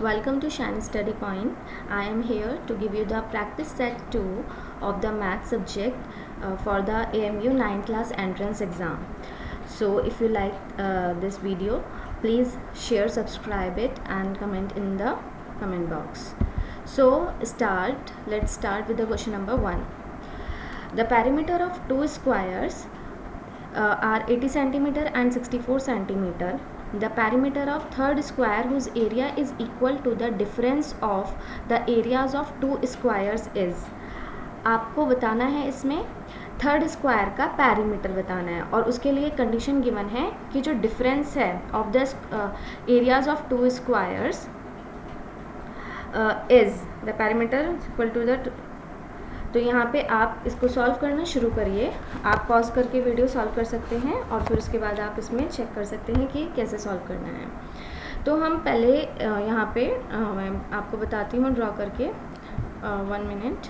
Welcome to Shiny Study Point. I am here to give you the practice set 2 of the math subject for the AMU 9th class entrance exam. So if you like this video, please share, subscribe it and comment in the comment box. So let's start with the question number 1. The perimeter of two squares are 80 centimeter and 64 centimeter. The perimeter of third square whose area is equal to the difference of the areas of two squares is. आपको बताना है इसमें third square का perimeter बताना है और उसके लिए कंडीशन गिवन है कि जो डिफरेंस है of the areas of two squares is the perimeter equal to the. तो यहाँ पे आप इसको सॉल्व करना शुरू करिए। आप पॉज करके वीडियो सॉल्व कर सकते हैं और फिर उसके बाद आप इसमें चेक कर सकते हैं कि कैसे सॉल्व करना है। तो हम पहले यहाँ पे मैं आपको बताती हूँ ड्रॉ करके। 1 minute,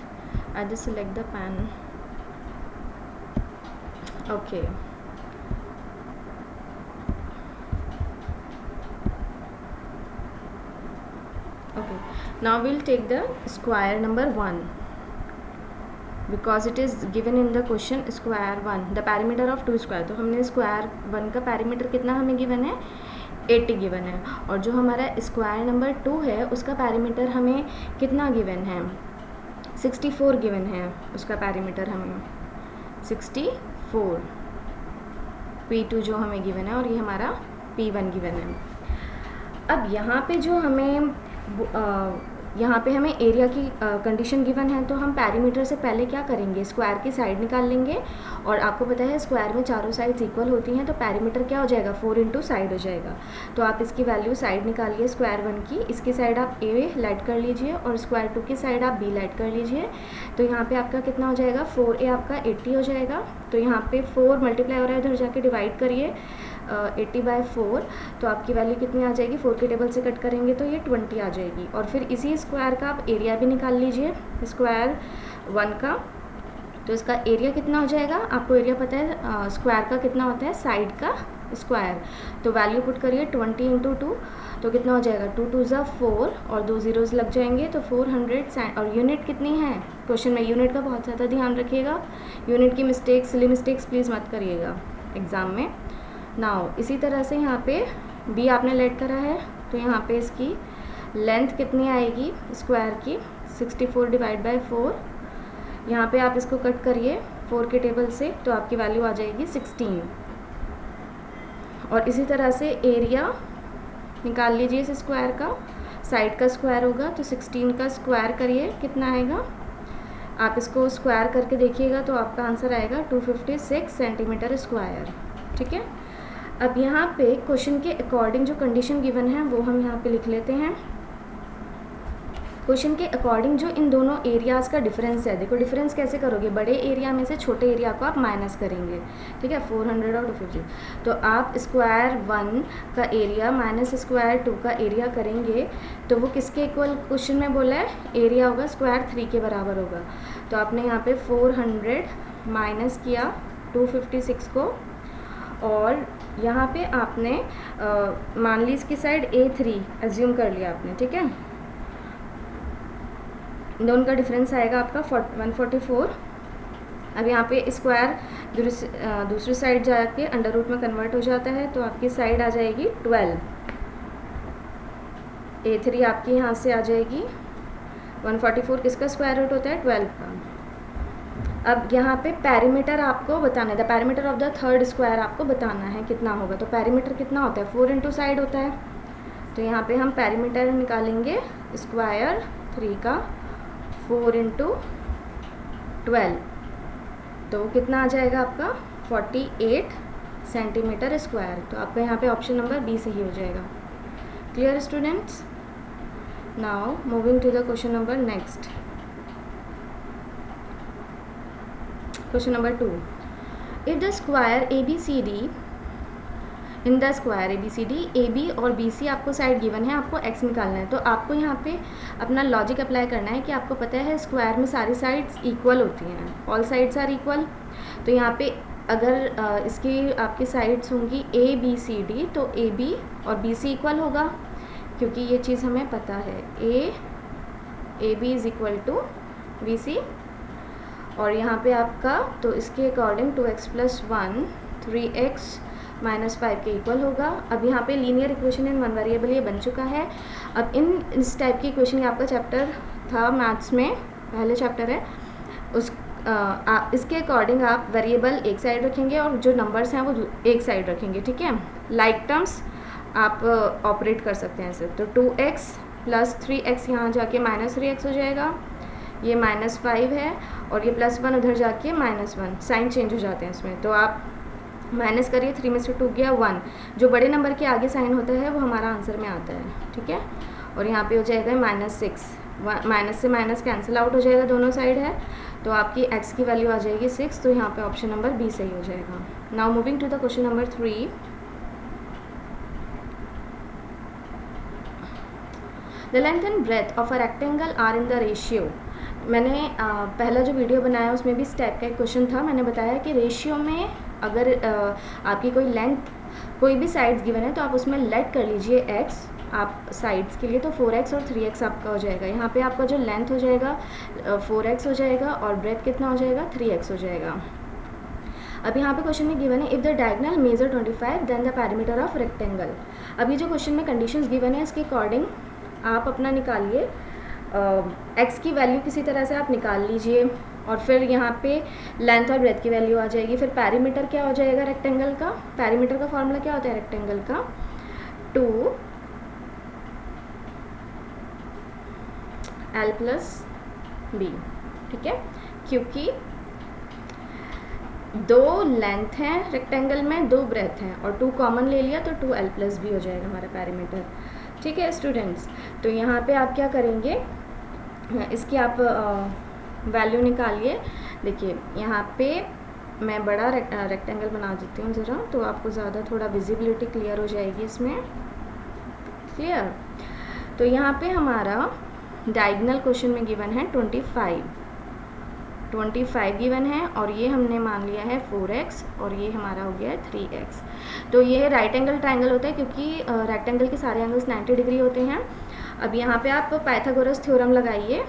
I just select the pen. Okay, now will take the square number 1 because it is given in the question square 1 the perimeter of two square. तो हमने स्क्वायर 1 का पैरीमीटर कितना हमें गिवन है, 80 गिवन है। और जो हमारा स्क्वायर नंबर 2 है उसका पैरीमीटर हमें कितना गिवन है, 64 गिवन है। उसका पैरीमीटर हमें 64 P2 जो हमें गिवन है और ये हमारा P1 गिवन है। अब यहाँ पे जो हमें यहाँ पे हमें एरिया की कंडीशन गिवन है, तो हम पैरीमीटर से पहले क्या करेंगे, स्क्वायर की साइड निकाल लेंगे। और आपको पता है स्क्वायर में चारों साइड्स इक्वल होती हैं, तो पैरीमीटर क्या हो जाएगा, 4 इंटू साइड हो जाएगा। तो आप इसकी वैल्यू साइड निकालिए स्क्वायर 1 की। इसकी साइड आप ए लाइट कर लीजिए और स्क्वायर 2 की साइड आप बी लाइट कर लीजिए। तो यहाँ पर आपका कितना हो जाएगा, 4a आपका 80 हो जाएगा। तो यहाँ पर 4 मल्टीप्लाई हो रहा है, उधर जाके डिवाइड करिए 80/4। तो आपकी वैल्यू कितनी आ जाएगी, 4 के टेबल से कट करेंगे तो ये 20 आ जाएगी। और फिर इसी स्क्वायर का आप एरिया भी निकाल लीजिए स्क्वायर 1 का। तो इसका एरिया कितना हो जाएगा, आपको एरिया पता है स्क्वायर का कितना होता है, साइड का स्क्वायर। तो वैल्यू पुट करिए 20 इंटू 2। तो कितना हो जाएगा, 2 2 ज़ा 4 और 2 ज़ीरोज़ लग जाएंगे तो 400। और यूनिट कितनी है, क्वेश्चन में यूनिट का बहुत ज़्यादा ध्यान रखिएगा। यूनिट की मिस्टेक्स, सिली मिस्टेक्स प्लीज़ मत करिएगा एग्ज़ाम में। नाउ इसी तरह से यहाँ पे बी आपने लेट करा है, तो यहाँ पे इसकी लेंथ कितनी आएगी स्क्वायर की, 64 डिवाइड बाय 4। यहाँ पे आप इसको कट करिए 4 के टेबल से, तो आपकी वैल्यू आ जाएगी 16। और इसी तरह से एरिया निकाल लीजिए इस स्क्वायर का, साइड का स्क्वायर होगा तो 16 का स्क्वायर करिए, कितना आएगा। आप इसको स्क्वायर करके देखिएगा तो आपका आंसर आएगा 256 सेंटीमीटर स्क्वायर। ठीक है। अब यहाँ पे क्वेश्चन के अकॉर्डिंग जो कंडीशन गिवन है वो हम यहाँ पे लिख लेते हैं। क्वेश्चन के अकॉर्डिंग जो इन दोनों एरियाज़ का डिफरेंस है, देखो डिफरेंस कैसे करोगे, बड़े एरिया में से छोटे एरिया को आप माइनस करेंगे। ठीक है, 400 और 250। तो आप स्क्वायर 1 का एरिया माइनस स्क्वायर 2 का एरिया करेंगे तो वो किसके इक्वल क्वेश्चन में बोला है, एरिया होगा स्क्वायर 3 के बराबर होगा। तो आपने यहाँ पे 400 माइनस किया 256 को, और यहाँ पे आपने मान ली इसकी साइड A3 एज्यूम कर लिया आपने। ठीक है, दोनों का डिफरेंस आएगा आपका 144। अब यहाँ पे स्क्वायर दूसरी साइड जाके अंडर रूट में कन्वर्ट हो जाता है, तो आपकी साइड आ जाएगी 12। A3 आपकी यहाँ से आ जाएगी 144, किसका स्क्वायर रूट होता है, 12 का। अब यहाँ पे पैरीमीटर आपको बताना है, the perimeter of the third square आपको बताना है कितना होगा। तो पैरीमीटर कितना होता है, 4 इंटू साइड होता है। तो यहाँ पे हम पैरीमीटर निकालेंगे स्क्वायर 3 का 4 इंटू 12। तो कितना आ जाएगा आपका 48 सेंटीमीटर स्क्वायर। तो आपका यहाँ पे ऑप्शन नंबर बी सही हो जाएगा। Clear students. Now moving to the question number next. Question number 2. If the square ABCD, in the square ABCD, AB और BC आपको साइड गिवन है, आपको x निकालना है। तो आपको यहाँ पे अपना लॉजिक अप्लाई करना है कि आपको पता है स्क्वायर में सारी साइड्स इक्वल होती हैं, ऑल साइड्स आर इक्वल। तो यहाँ पे अगर इसकी आपकी साइड्स होंगी ABCD तो AB और BC इक्वल होगा, क्योंकि ये चीज़ हमें पता है, A B is equal to B C, और यहाँ पे आपका तो इसके अकॉर्डिंग 2x + 1 3x - 5 के इक्वल होगा। अब यहाँ पे linear equation in one variable ये बन चुका है। अब इस टाइप की इक्वेशन आपका चैप्टर था मैथ्स में, पहले चैप्टर है उस इसके अकॉर्डिंग आप वेरिएबल एक साइड रखेंगे और जो नंबर्स हैं वो एक साइड रखेंगे, ठीक है। लाइक टर्म्स आप ऑपरेट कर सकते हैं ऐसे। तो 2x + 3x यहाँ जाके -3x हो जाएगा, ये -5 है, और ये +1 उधर जाके -1, साइन चेंज हो जाते हैं इसमें। तो आप माइनस करिए, 3 में से 2 गया 1, जो बड़े नंबर के आगे साइन होता है वो हमारा आंसर में आता है, ठीक है। और यहाँ पे हो जाएगा -6, माइनस से माइनस कैंसिल आउट हो जाएगा, दोनों साइड है, तो आपकी x की वैल्यू आ जाएगी 6। तो यहाँ पे ऑप्शन नंबर बी सही हो जाएगा। Now moving to the question number 3। The length and breadth of a rectangle are in the ratio. मैंने पहला जो वीडियो बनाया उसमें भी इस टाइप का एक क्वेश्चन था। मैंने बताया कि रेशियो में अगर आपकी कोई लेंथ, कोई भी साइड्स गिवन है तो आप उसमें लेट कर लीजिए x आप साइड्स के लिए, तो 4x और 3x आपका हो जाएगा। यहाँ पे आपका जो लेंथ हो जाएगा 4x हो जाएगा और ब्रेथ कितना हो जाएगा 3x हो जाएगा। अब यहाँ पे क्वेश्चन में गिवन है if the diagonal measure 25 then the parameter of rectangle. अब ये जो क्वेश्चन में कंडीशंस गिवन है इसके अकॉर्डिंग आप अपना निकालिए, x की वैल्यू किसी तरह से आप निकाल लीजिए, और फिर यहाँ पे लेंथ और ब्रेथ की वैल्यू आ जाएगी। फिर पैरीमीटर क्या हो जाएगा रेक्टेंगल का, पैरीमीटर का फॉर्मूला क्या होता है रेक्टेंगल का, 2l + b, ठीक है। क्योंकि 2 लेंथ हैं रेक्टेंगल में, 2 ब्रेथ हैं, और 2 कॉमन ले लिया तो 2l + b हो जाएगा हमारा पैरीमीटर, ठीक है स्टूडेंट्स। तो यहाँ पे आप क्या करेंगे, इसकी आप वैल्यू निकालिए। देखिए यहाँ पे मैं बड़ा रेक्टेंगल बना देती हूँ ज़रा, तो आपको ज़्यादा थोड़ा विजिबिलिटी क्लियर हो जाएगी इसमें, क्लियर। तो यहाँ पे हमारा डायगोनल क्वेश्चन में गिवन है 25 गिवन है, और ये हमने मान लिया है 4x, और ये हमारा हो गया है 3x। तो ये राइट एंगल ट्रायंगल होता है क्योंकि रेक्टेंगल के सारे एंगल्स 90 डिग्री होते हैं। अब यहाँ पे आप पाइथागोरस थ्योरम लगाइए।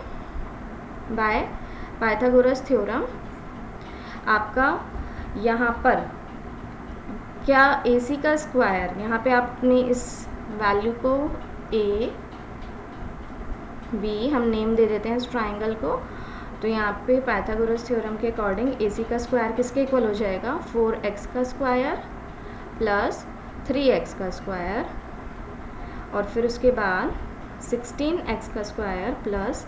बाय पाइथागोरस थ्योरम आपका यहाँ पर क्या AC का स्क्वायर, यहाँ पे आपने इस वैल्यू को A B हम नेम दे देते हैं इस ट्राइंगल को। तो यहाँ पे पाइथागोरस थ्योरम के अकॉर्डिंग AC का स्क्वायर किसके इक्वल हो जाएगा, 4x का स्क्वायर प्लस 3x का स्क्वायर, और फिर उसके बाद 16x का स्क्वायर प्लस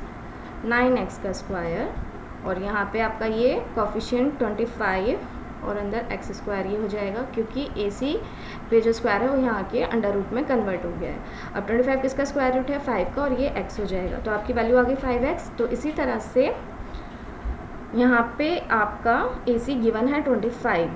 9x का स्क्वायर, और यहाँ पे आपका ये कोफिशिएंट 25 और अंदर x स्क्वायर ये हो जाएगा, क्योंकि AC पे जो स्क्वायर है वो यहाँ के अंडर रूट में कन्वर्ट हो गया है। अब 25 किसका स्क्वायर रूट है 5 का, और ये x हो जाएगा, तो आपकी वैल्यू आ गई 5x। तो इसी तरह से यहाँ पे आपका AC गिवन है 25।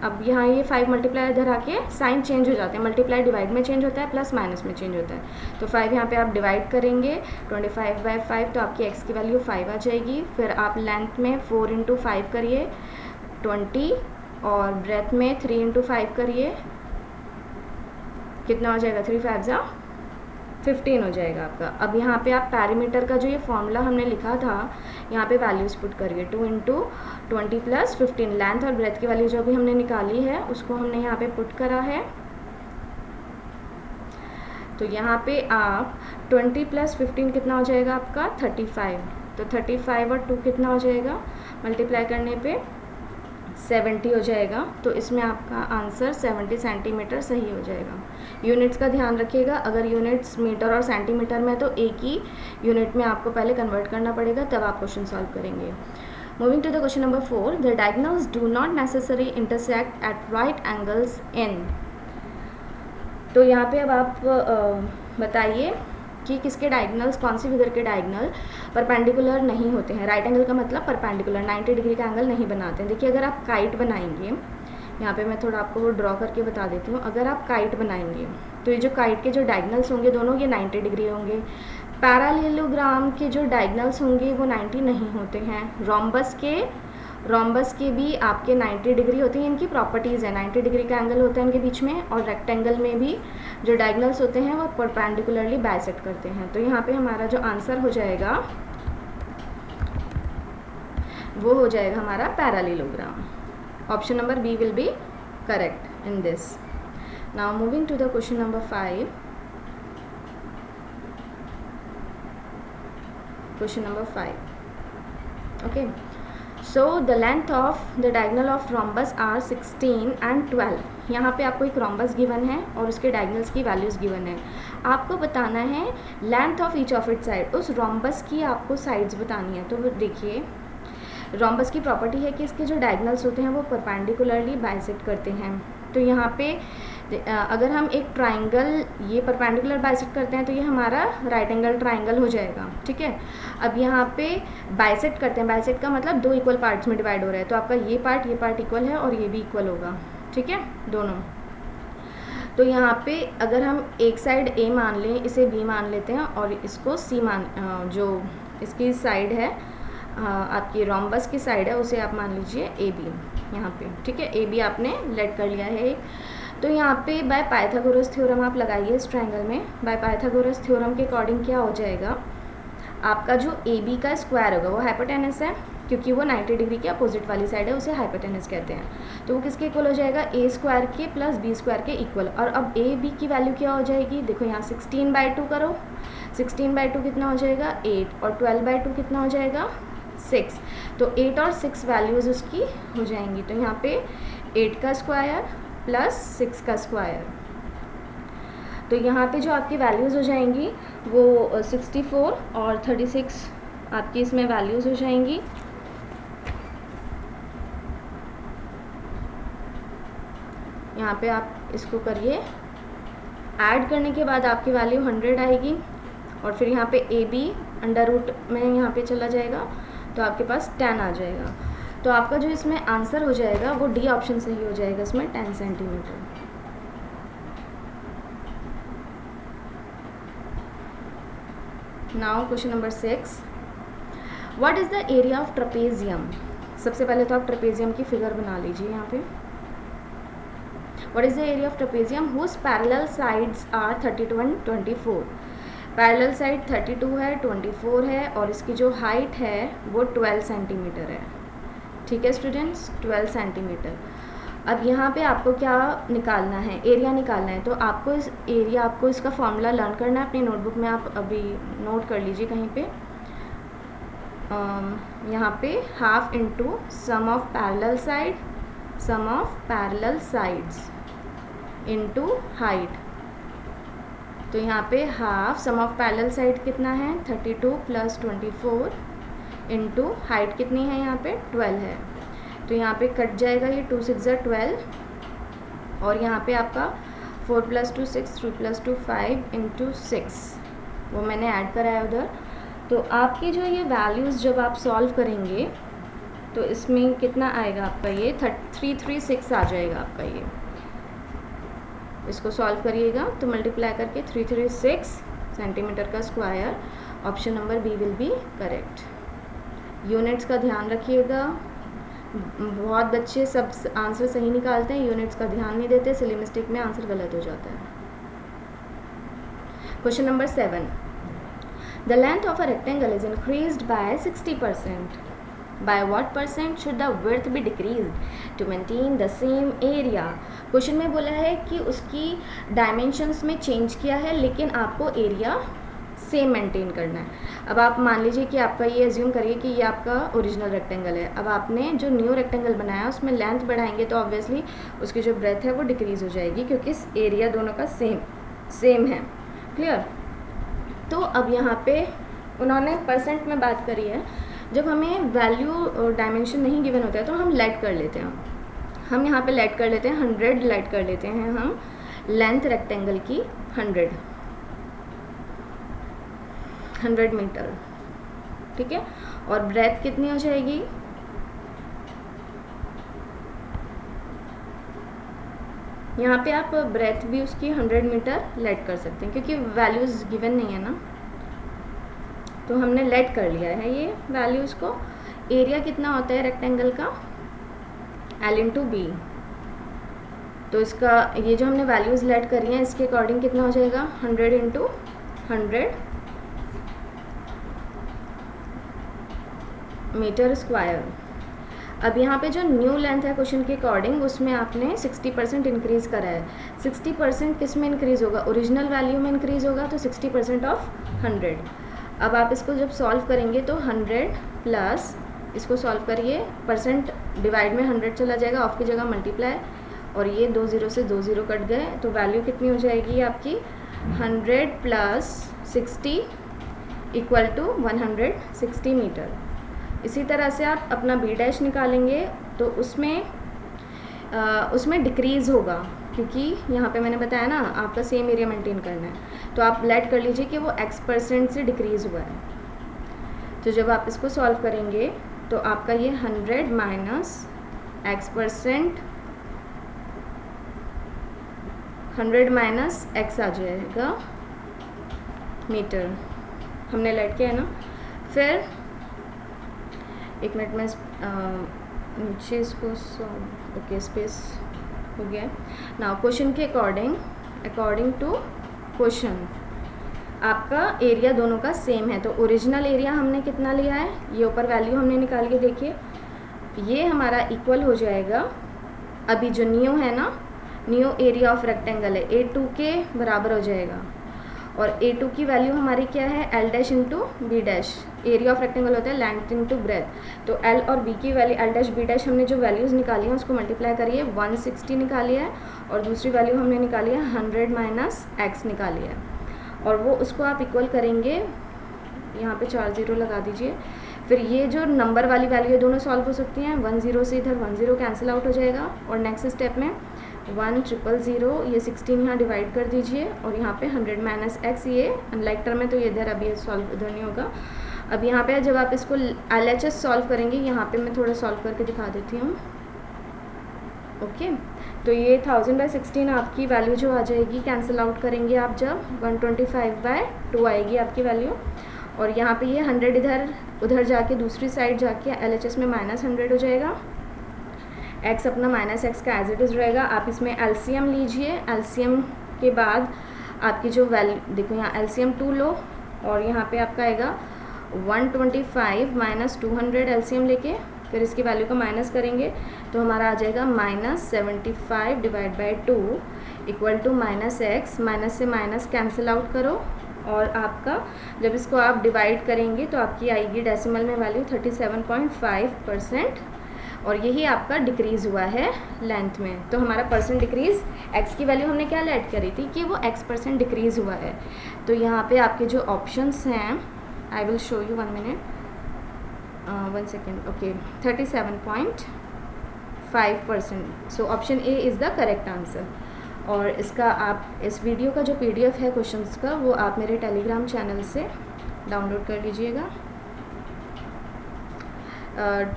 अब यहाँ ये 5 मल्टीप्लाई इधर आके साइन चेंज हो जाते हैं, मल्टीप्लाई डिवाइड में चेंज होता है, प्लस माइनस में चेंज होता है। तो 5 यहाँ पे आप डिवाइड करेंगे 25/5, तो आपकी x की वैल्यू 5 आ जाएगी। फिर आप लेंथ में 4 × 5 करिए 20, और ब्रेथ में 3 × 5 करिए, कितना हो जाएगा 3 × 5 = 15 हो जाएगा आपका। अब यहाँ पे आप पैरीमीटर का जो ये फॉर्मूला हमने लिखा था यहाँ पे वैल्यूज पुट करिए, 2 × 20 + 15, लेंथ और ब्रेथ की वैल्यू जो भी हमने निकाली है उसको हमने यहाँ पे पुट करा है। तो यहाँ पे आप 20 + 15 कितना हो जाएगा आपका 35, तो 35 और 2 कितना हो जाएगा, मल्टीप्लाई करने पे 70 हो जाएगा। तो इसमें आपका आंसर 70 सेंटीमीटर सही हो जाएगा। यूनिट्स का ध्यान रखिएगा, अगर यूनिट्स मीटर और सेंटीमीटर में तो एक ही यूनिट में आपको पहले कन्वर्ट करना पड़ेगा, तब आप क्वेश्चन सॉल्व करेंगे। Moving to the question number 4, the diagonals do not necessary intersect at right angles in. तो यहाँ पे अब आप बताइए कि किसके डायगोनल्स, कौन सी फिगर के डायगोनल परपेंडिकुलर नहीं होते हैं। राइट एंगल का मतलब परपेंडिकुलर 90 डिग्री का एंगल नहीं बनाते हैं। देखिए अगर आप काइट बनाएंगे, यहाँ पे मैं थोड़ा आपको वो ड्रॉ करके बता देती हूँ। अगर आप काइट बनाएंगे तो ये जो काइट के जो डायगोनल्स होंगे दोनों ये 90 डिग्री होंगे। पैरालेलोग्राम के जो डायगोनल्स होंगे वो 90 नहीं होते हैं। रोम्बस के भी आपके 90 डिग्री होते हैं, इनकी प्रॉपर्टीज़ है, 90 डिग्री का एंगल होता है इनके बीच में, और रेक्टेंगल में भी जो डायगनल्स होते हैं वो परपेंडिकुलरली बाइसेक्ट करते हैं। तो यहाँ पे हमारा जो आंसर हो जाएगा वो हो जाएगा हमारा parallelogram. Option number B will be correct in this. Now moving to the question number 5. Question number 5. Okay, so the length of the diagonal of rhombus are 16 and 12. यहाँ पे आपको एक rhombus गिवन है और उसके diagonals की values given है। आपको बताना है length of each of it side, उस rhombus की आपको साइड्स बतानी है। तो देखिए rhombus की प्रॉपर्टी है कि इसके जो डायगनल्स होते हैं वो परपेंडिकुलरली बाइसेक्ट करते हैं। तो यहाँ पे अगर हम एक ट्राइंगल ये परपेंडिकुलर बाइसेक्ट करते हैं तो ये हमारा राइट एंगल ट्राइंगल हो जाएगा, ठीक है। अब यहाँ पे बाइसेक्ट करते हैं, बाइसेक्ट का मतलब दो इक्वल पार्ट्स में डिवाइड हो रहा है, तो आपका ये पार्ट इक्वल है और ये भी इक्वल होगा, ठीक है, दोनों। तो यहाँ पे अगर हम एक साइड ए मान लें, इसे बी मान लेते हैं और इसको सी जो इसकी साइड है आपकी रोम्बस की साइड है उसे आप मान लीजिए ए बी यहाँ पे, ठीक है। ए बी आपने लेट कर लिया है। तो यहाँ पे बाय पाइथागोरस थ्योरम आप लगाइए इस ट्रायंगल में। बाय पाइथागोरस थ्योरम के अकॉर्डिंग क्या हो जाएगा, आपका जो ए बी का स्क्वायर होगा वो हाइपोटेनस है, क्योंकि वो 90 डिग्री के अपोजिट वाली साइड है, उसे हाइपोटेनस कहते हैं। तो वो किसके इक्वल हो जाएगा, ए स्क्वायर के प्लस बी स्क्वायर के इक्वल। और अब ए बी की वैल्यू क्या हो जाएगी, देखो यहाँ 16/2 करो, 16/2 कितना हो जाएगा 8 और 12/2 कितना हो जाएगा 6। तो 8 और 6 वैल्यूज़ उसकी हो जाएंगी। तो यहाँ पे 8 का स्क्वायर प्लस 6 का स्क्वायर, तो यहाँ पे जो आपकी वैल्यूज़ हो जाएंगी वो 64 और 36 आपकी इसमें वैल्यूज़ हो जाएंगी। यहाँ पे आप इसको करिए, ऐड करने के बाद आपकी वैल्यू 100 आएगी और फिर यहाँ पे ए बी अंडर रूट में यहाँ पे चला जाएगा तो आपके पास 10 आ जाएगा। तो आपका जो इसमें आंसर हो जाएगा वो डी ऑप्शन सही हो जाएगा, इसमें 10 centimetre. Now question number 6, what is the area of trapezium. सबसे पहले तो आप ट्रेपेजियम की फिगर बना लीजिए यहाँ पे। What is the area of trapezium whose parallel sides are 32 and 24। Parallel side 32 है, 24 है और इसकी जो हाइट है वो 12 सेंटीमीटर है, ठीक है स्टूडेंट्स, 12 सेंटीमीटर। अब यहाँ पे आपको क्या निकालना है, एरिया निकालना है। तो आपको इस एरिया, आपको इसका फॉर्मूला लर्न करना है अपनी नोटबुक में, आप अभी नोट कर लीजिए कहीं पे। यहाँ पे half into sum of parallel side, sum of parallel sides into height. तो यहाँ पे half sum of parallel side कितना है 32 प्लस 24 इंटू हाइट कितनी है यहाँ पे 12 है। तो यहाँ पे कट जाएगा ये 2 6 12 और यहाँ पे आपका 4 + 2 6, 3 + 2 5 इंटू 6 वो मैंने ऐड कराया उधर। तो आपकी जो ये वैल्यूज़ जब आप सॉल्व करेंगे तो इसमें कितना आएगा आपका, ये 336 आ जाएगा आपका। ये इसको सॉल्व करिएगा तो मल्टीप्लाई करके 336 सेंटीमीटर का square. Option number B will be correct. Units का ध्यान रखिएगा, बहुत बच्चे सब आंसर सही निकालते हैं, यूनिट्स का ध्यान नहीं देते, सिली मिस्टेक में आंसर गलत हो जाता है। Question number 7, the length of a rectangle is increased by 60%. By what % should the width be decreased to maintain the same area? Question में बोला है कि उसकी डायमेंशंस में चेंज किया है लेकिन आपको एरिया सेम मेंटेन करना है। अब आप मान लीजिए कि आपका ये एज्यूम करिए कि ये आपका ओरिजिनल रेक्टेंगल है। अब आपने जो न्यू रेक्टेंगल बनाया उसमें लेंथ बढ़ाएंगे तो ऑब्वियसली उसकी जो ब्रेथ है वो डिक्रीज़ हो जाएगी, क्योंकि एरिया दोनों का सेम है। क्लियर। तो अब यहाँ पे उन्होंने परसेंट में बात करी है। जब हमें वैल्यू डायमेंशन नहीं गिवन होता है तो हम लेट कर लेते हैं, हम यहाँ पे लेट कर लेते हैं 100 लेट कर लेते हैं हम लेंथ रेक्टेंगल की 100 मीटर, ठीक है। और ब्रेथ कितनी हो जाएगी, यहाँ पे आप ब्रेथ भी उसकी 100 मीटर लेट कर सकते हैं क्योंकि वैल्यूज़ गिवन नहीं है ना, तो हमने लेट कर लिया है ये वैल्यूज़ को। एरिया कितना होता है रेक्टेंगल का, L × B, तो इसका ये जो हमने वैल्यूज़ लेट करी हैं इसके अकॉर्डिंग कितना हो जाएगा 100 इंटू 100 मीटर स्क्वायर। अब यहाँ पे जो न्यू लेंथ है क्वेश्चन के अकॉर्डिंग उसमें आपने 60% इंक्रीज़ करा है। 60% किस में इंक्रीज़ होगा, ओरिजिनल वैल्यू में इंक्रीज़ होगा, तो 60% ऑफ 100। अब आप इसको जब सॉल्व करेंगे तो 100 प्लस इसको सॉल्व करिए, परसेंट डिवाइड में 100 चला जाएगा, ऑफ की जगह मल्टीप्लाई, और ये 2 0 से 2 0 कट गए, तो वैल्यू कितनी हो जाएगी आपकी 100 प्लस 60 इक्वल टू 160 मीटर। इसी तरह से आप अपना बी डैश निकालेंगे तो उसमें डिक्रीज़ होगा, क्योंकि यहाँ पे मैंने बताया ना आपका सेम एरिया मेंटेन करना है, तो आप लेट कर लीजिए कि वो x% से डिक्रीज़ हुआ है। तो जब आप इसको सॉल्व करेंगे तो आपका ये 100 माइनस x%, 100 माइनस x आ जाएगा मीटर, हमने लेट किया है ना। फिर एक मिनट में नीचे इसको ओके स्पेस हो गया। नाउ क्वेश्चन के अकॉर्डिंग टू क्वेश्चन आपका एरिया दोनों का सेम है, तो ओरिजिनल एरिया हमने कितना लिया है, ये ऊपर वैल्यू हमने निकाल के देखिए, ये हमारा इक्वल हो जाएगा, अभी जो न्यू है ना, न्यू एरिया ऑफ रेक्टेंगल है A2 के बराबर हो जाएगा, और A2 की वैल्यू हमारी क्या है L dash into B dash, area of rectangle होता है लेंथ इंटू ब्रेथ, तो L और B की value L dash B dash हमने जो वैल्यूज़ निकाली हैं उसको मल्टीप्लाई करिए, 160 निकाली है, और दूसरी वैल्यू हमने निकाली है 100 माइनस x निकाली है, और वो उसको आप इक्वल करेंगे, यहाँ पे 4 0 लगा दीजिए। फिर ये जो नंबर वाली वैल्यू है दोनों सॉल्व हो सकती हैं, 1 0 से इधर 1 0 कैंसिल आउट हो जाएगा, और नेक्स्ट स्टेप में 1 0 ये 16 यहाँ डिवाइड कर दीजिए, और यहाँ पे 100 माइनस x, ये अनलाइक टर्म है तो ये इधर अभी सॉल्व इधर नहीं होगा। अब यहाँ पे जब आप इसको LHS सॉल्व करेंगे, यहाँ पे मैं थोड़ा सॉल्व करके दिखा देती हूँ। ओके, तो ये 1000/16 आपकी वैल्यू जो आ जाएगी, कैंसिल आउट करेंगे आप जब 125/2 आएगी आपकी वैल्यू, और यहाँ पे ये 100 इधर उधर जाके दूसरी साइड जाके LHS में -100 हो जाएगा, x अपना -x का एज इट इज़ रहेगा। आप इसमें LCM लीजिए, LCM के बाद आपकी जो वैल्यू देखो यहाँ LCM 2 लो, और यहाँ पे आपका आएगा 125 माइनस 200 LCM लेके, फिर इसकी वैल्यू का माइनस करेंगे तो हमारा आ जाएगा -75 divide by 2 equal to -x, minus से माइनस कैंसिल आउट करो, और आपका जब इसको आप डिवाइड करेंगे तो आपकी आएगी डेसिमल में वैल्यू 37.5%, और यही आपका डिक्रीज़ हुआ है लेंथ में। तो हमारा परसेंट डिक्रीज़, x की वैल्यू हमने क्या लेट करी थी कि वो x% डिक्रीज़ हुआ है। तो यहाँ पे आपके जो ऑप्शंस हैं, I will show you 1 minute, 1 second, okay, 37.5%। So option A is the correct answer. और इसका आप इस वीडियो का जो PDF है क्वेश्चंस का, वो आप मेरे टेलीग्राम चैनल से डाउनलोड कर लीजिएगा।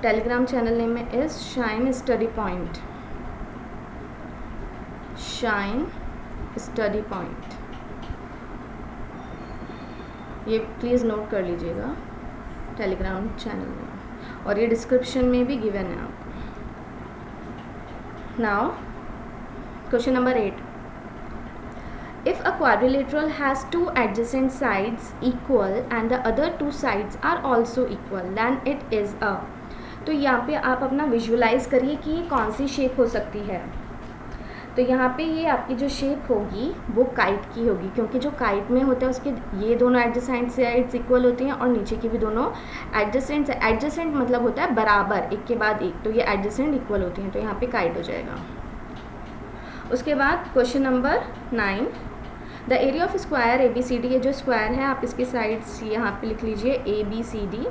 Telegram channel name is shine study point, shine study point, ये प्लीज़ नोट कर लीजिएगा टेलीग्राम चैनल में, और ये डिस्क्रिप्शन में भी गिवन है आपको। Now question number 8, if a quadrilateral has 2 adjacent sides equal and the other 2 sides are also equal then it is a, तो यहाँ पे आप अपना विजुअलाइज करिए कि ये कौन सी शेप हो सकती है। तो यहाँ पे ये आपकी जो शेप होगी वो काइट की होगी, क्योंकि जो काइट में होता है उसके ये दोनों एडजेसेंट साइड्स इक्वल होती हैं, और नीचे की भी दोनों एडजेसेंट, एडजेसेंट मतलब होता है बराबर, एक के बाद एक, तो ये एडजेसेंट इक्वल होती हैं, तो यहाँ पे काइट हो जाएगा। उसके बाद question number 9, the area of square ABCD, ये जो स्क्वायर है आप इसकी साइड्स यहाँ पे लिख लीजिए ABCD,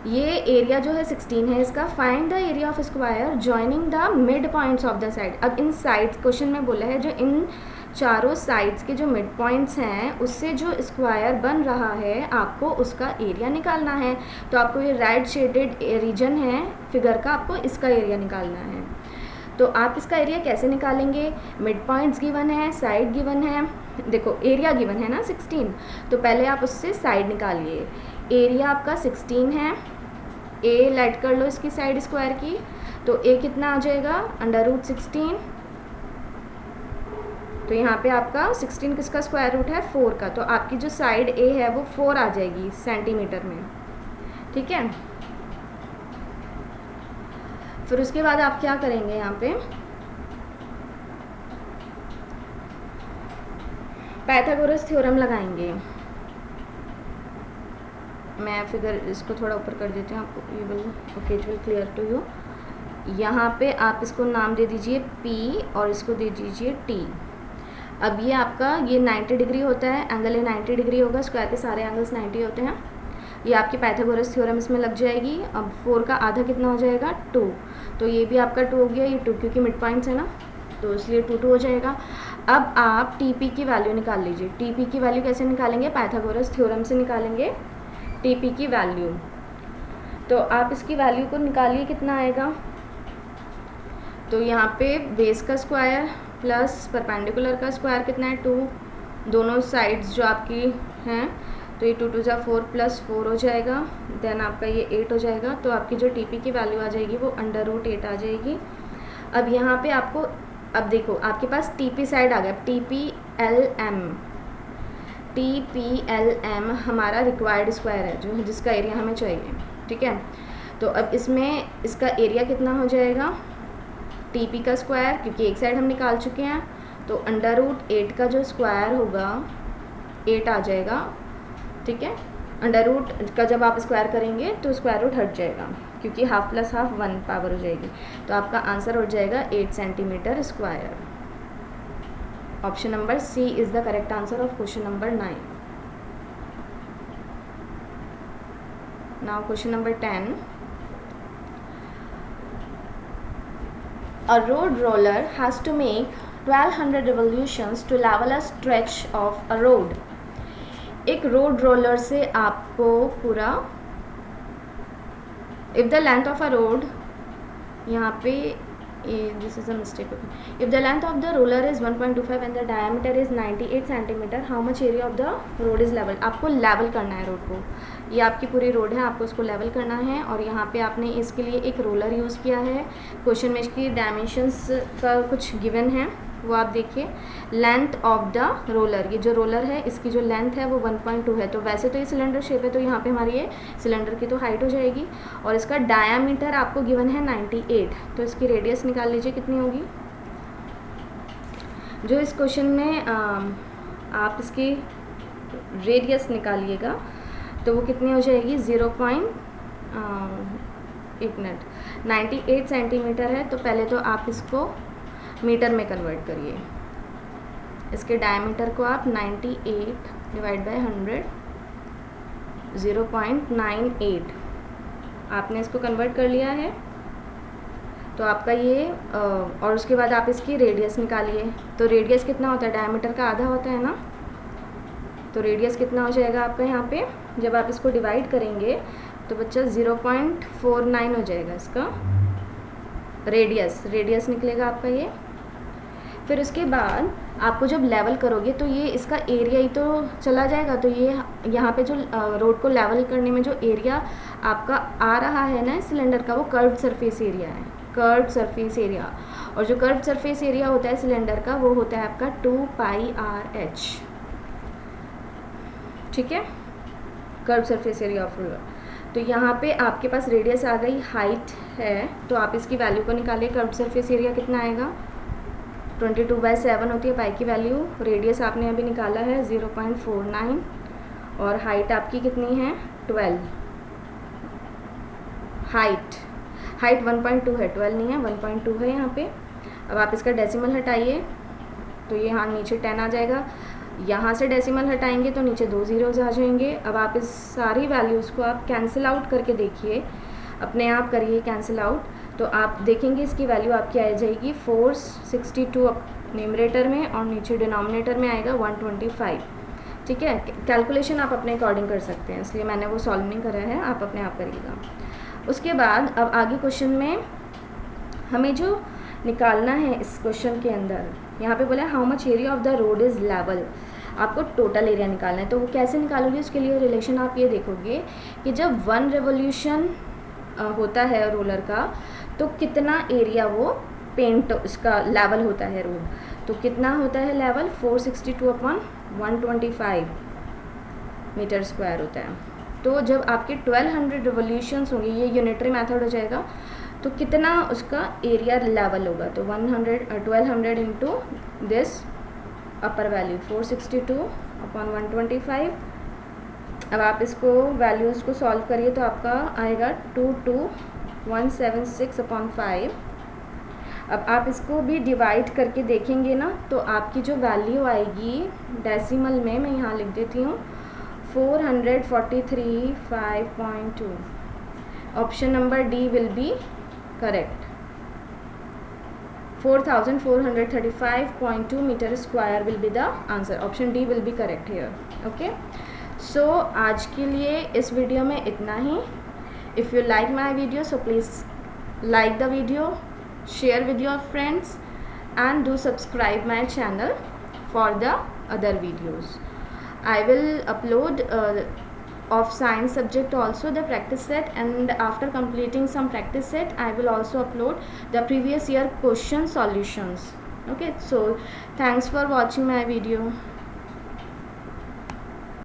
ये एरिया जो है 16 है इसका। Find the area of square joining the mid points of the side. अब इन साइड्स, क्वेश्चन में बोला है जो इन चारों साइड्स के जो मिड पॉइंट्स हैं उससे जो स्क्वायर बन रहा है आपको उसका एरिया निकालना है। तो आपको ये रेड शेडेड रीजन है फिगर का, आपको इसका एरिया निकालना है। तो आप इसका एरिया कैसे निकालेंगे, मिड पॉइंट्स गिवन है, साइड गिवन है, देखो एरिया गिवन है ना 16, तो पहले आप उससे साइड निकालिए। एरिया आपका 16 है, ए लेट कर लो इसकी साइड स्क्वायर की, तो ए कितना आ जाएगा, √16। तो यहाँ पे आपका 16 किसका स्क्वायर रूट है, 4 का। तो आपकी जो साइड ए है वो 4 आ जाएगी सेंटीमीटर में, ठीक है। फिर उसके बाद आप क्या करेंगे, यहाँ पे पाइथागोरस थ्योरम लगाएंगे। मैं फिगर इसको थोड़ा ऊपर कर देती हूँ आपको, you will okay it will clear to you. यहाँ पे आप इसको नाम दे दीजिए P और इसको दे दीजिए T। अब ये आपका ये 90 डिग्री होता है, एंगल ये 90 डिग्री होगा, स्क्वायर के सारे एंगल्स 90 होते हैं। ये आपकी पाइथागोरस थ्योरम इसमें लग जाएगी। अब 4 का आधा कितना हो जाएगा, 2। तो ये भी आपका 2 हो गया, ये 2 क्योंकि मिड पॉइंट्स है ना, तो इसलिए 2 2 हो जाएगा। अब आप TP की वैल्यू निकाल लीजिए। TP की वैल्यू कैसे निकालेंगे, पाइथागोरस थ्योरम से निकालेंगे TP की वैल्यू। तो आप इसकी वैल्यू को निकालिए, कितना आएगा। तो यहाँ पे बेस का स्क्वायर प्लस परपेंडिकुलर का स्क्वायर कितना है, 2। दोनों साइड्स जो आपकी हैं, तो ये 2 2 जा 4 प्लस 4 हो जाएगा, देन आपका ये 8 हो जाएगा। तो आपकी जो TP की वैल्यू आ जाएगी वो √8 आ जाएगी। अब यहाँ पे आपको, अब देखो आपके पास TP साइड आ गया, TPLM हमारा रिक्वायर्ड स्क्वायर है, जो जिसका एरिया हमें चाहिए, ठीक है। तो अब इसमें इसका एरिया कितना हो जाएगा, TP का स्क्वायर, क्योंकि एक साइड हम निकाल चुके हैं, तो √8 का जो स्क्वायर होगा 8 आ जाएगा, ठीक है। √8 का जब आप स्क्वायर करेंगे तो स्क्वायर रूट हट जाएगा, क्योंकि हाफ प्लस हाफ 1 पावर हो जाएगी। तो आपका आंसर हो जाएगा 8 centimetre square. Option number C is the correct answer of question number 9। Now question number 10। A road roller has to make 1200 revolutions to level a stretch of a road. एक road roller से आपको पूरा, if the length of a road, यहाँ पे this is a mistake, okay. If the length of the roller is 1.25 and the diameter is 98 centimeter, how much area of the road is level? आपको level करना है road को। ये आपकी पूरी road है, आपको उसको लेवल करना है। और यहाँ पे आपने इसके लिए एक रोलर यूज़ किया है। क्वेश्चन में इसकी डायमेंशंस का कुछ गिवन है, वो आप देखिए। लेंथ ऑफ द रोलर, ये जो रोलर है इसकी जो लेंथ है वो 1.2 है। तो वैसे तो ये सिलेंडर शेप है, तो यहाँ पे हमारी ये सिलेंडर की तो हाइट हो जाएगी। और इसका डायामीटर आपको गिवन है 98, तो इसकी रेडियस निकाल लीजिए कितनी होगी। जो इस क्वेश्चन में आप इसकी रेडियस निकालिएगा तो वो कितनी हो जाएगी, 98 सेंटीमीटर है। तो पहले तो आप इसको मीटर में कन्वर्ट करिए। इसके डायमीटर को आप 98 डिवाइड बाय 100, 0.98 आपने इसको कन्वर्ट कर लिया है। तो आपका ये और उसके बाद आप इसकी रेडियस निकालिए। तो रेडियस कितना होता है, डायमीटर का आधा होता है ना, तो रेडियस कितना हो जाएगा आपका यहाँ पे, जब आप इसको डिवाइड करेंगे तो बच्चा 0.49 हो जाएगा इसका रेडियस निकलेगा आपका ये। फिर उसके बाद आपको जब लेवल करोगे तो ये इसका एरिया ही तो चला जाएगा। तो ये यहाँ पे जो रोड को लेवल करने में जो एरिया आपका आ रहा है ना सिलेंडर का, वो कर्व्ड सरफेस एरिया है, कर्व्ड सरफेस एरिया। और जो कर्व्ड सरफेस एरिया होता है सिलेंडर का वो होता है आपका 2πRH, ठीक है, curved surface area of roller. तो यहाँ पे आपके पास रेडियस आ गई, हाइट है, तो आप इसकी वैल्यू को निकालिए। कर्व्ड सरफेस एरिया कितना आएगा, 22/7 होती है पाई की वैल्यू। रेडियस आपने अभी निकाला है 0.49 और हाइट आपकी कितनी है 12। हाइट 1.2 है, 12 नहीं है, 1.2 है यहाँ पे। अब आप इसका डेसिमल हटाइए तो ये यहाँ नीचे 10 आ जाएगा। यहाँ से डेसिमल हटाएंगे तो नीचे 2 ज़ीरोज़ आ जाएंगे। अब आप इस सारी वैल्यूज़ को आप कैंसिल आउट करके देखिए, अपने आप करिए कैंसिल आउट, तो आप देखेंगे इसकी वैल्यू आपकी आ जाएगी 462 न्यूमरेटर में और नीचे डिनोमिनेटर में आएगा 125, ठीक है। कैलकुलेशन आप अपने अकॉर्डिंग कर सकते हैं, इसलिए मैंने वो सॉल्व नहीं करा है, आप अपने आप करिएगा। उसके बाद अब आगे क्वेश्चन में हमें जो निकालना है इस क्वेश्चन के अंदर, यहाँ पे बोला how much area of the road is level, आपको टोटल एरिया निकालना है। तो वो कैसे निकालोगे, उसके लिए रिलेशन आप ये देखोगे कि जब 1 रेवोल्यूशन होता है रोलर का, तो कितना एरिया वो पेंट इसका लेवल होता है रोड, तो कितना होता है लेवल 462/125 मीटर स्क्वायर होता है। तो जब आपके 1200 रिवोल्यूशंस होंगे, ये यूनिटरी मेथड हो जाएगा, तो कितना उसका एरिया लेवल होगा, तो 1200 इंटू दिस अपर वैल्यू 462/125। अब आप इसको वैल्यूज़ को सॉल्व करिए तो आपका आएगा 22176/5। अब आप इसको भी डिवाइड करके देखेंगे ना, तो आपकी जो वैल्यू आएगी डेसिमल में, मैं यहाँ लिख देती हूँ 443.5.2। Option number D will be correct. 4435.2 metre square will be the answer. Option D will be correct here. Okay, so आज के लिए इस वीडियो में इतना ही। If you like my video so please like the video, share with your friends and do subscribe my channel for the other videos. I will upload of science subject also the practice set, and after completing some practice set I will also upload the previous year question solutions. Okay, so thanks for watching my video.